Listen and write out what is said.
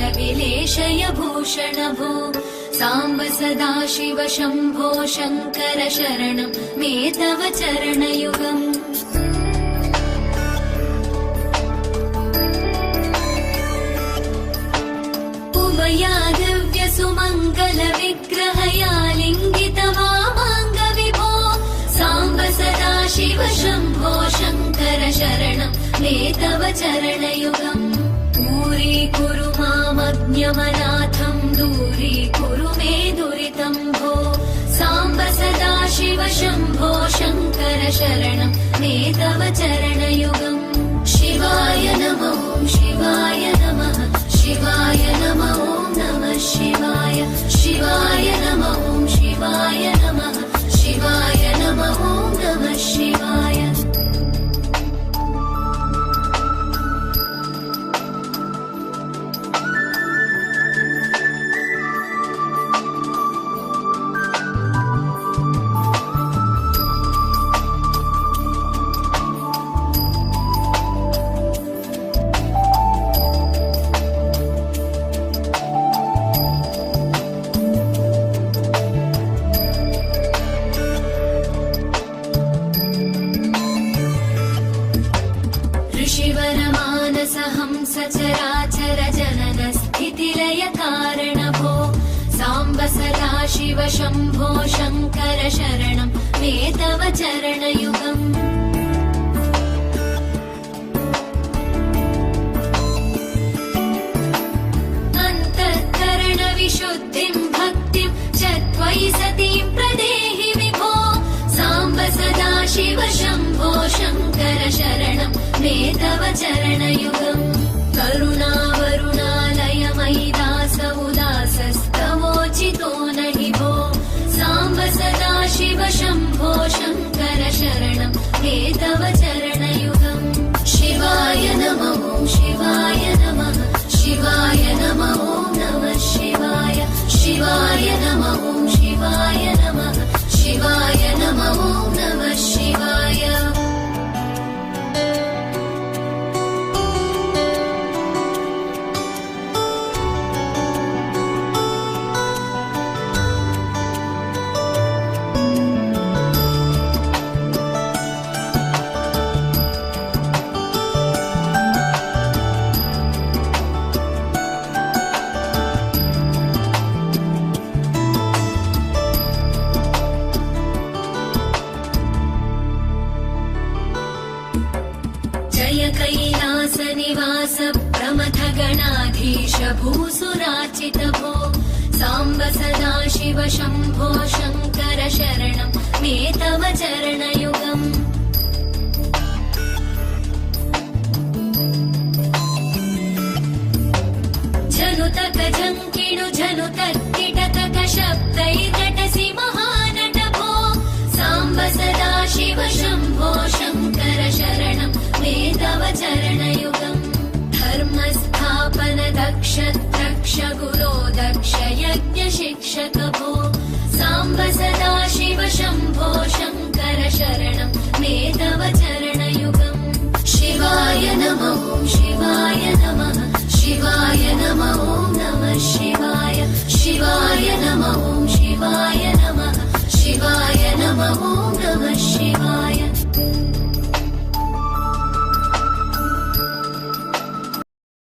विलेशय भूषण भो साम्ब सदाशिव शम्भो शङ्कर शरणं मे तव चरणयुगम् उमया दिव्य सुमङ्गल विग्रहया लिङ्गित वामाङ्ग विभो साम्ब सदाशिव शम्भो शङ्कर शरणं मे तव चरणयुगम् दूरीकुरु मामज्ञमनाथं दूरीकुरु मे दुरितं भो साम्ब सदाशिव शम्भो शङ्कर शरणं मे तव चरणयुगम् शिवाय नमः शिवाय नमः शिवाय नमः नमः शिवाय शिवाय नमः शिवाय नमः शिवाय नमः नमः शिवाय सचराचर जनन स्थितिलय कारण भो साम्ब सदाशिव शम्भो शङ्कर शरणं मे तव चरणयुगम् अन्तःकरण विशुद्धिं भक्तिं च त्वयि सतीं प्रदेहि विभो साम्ब सदाशिव शम्भो शङ्कर शरणं मे तव चरणयुगम् करुणावरुणालय मयि दास उदासस्तवोचितो नहि भो साम्ब सदाशिव शम्भो शङ्कर शरणं मे तव चरणयुगम् शिवाय नमः शिवाय नमः शिवाय नमः नमः शिवाय शिवाय नमः शिवाय नमः शिवाय नमः नमः शिवाय कैलास निवास प्रमथ गणाधीश भूसुरार्चित भो साम्ब सदाशिव शम्भो शङ्कर शरणं मे तव चरणयुगम् झनुतक झङ्किणु झनुतक किटतक शब्दैर्नटसि महानट भो साम्ब सदाशिव शम्भो शङ्कर शरणं मे तव चरणयुगम् धर्मस्थापन दक्ष द्रक्ष गुरो दक्ष यज्ञ शिक्षक भो साम्ब सदाशिव शम्भो शङ्कर शरणं मे तव चरणयुगम् शिवाय नमः शिवाय नमः शिवाय नमः नमः शिवाय शिवाय नमः शिवाय नमः शिवाय नमः नमः शिवाय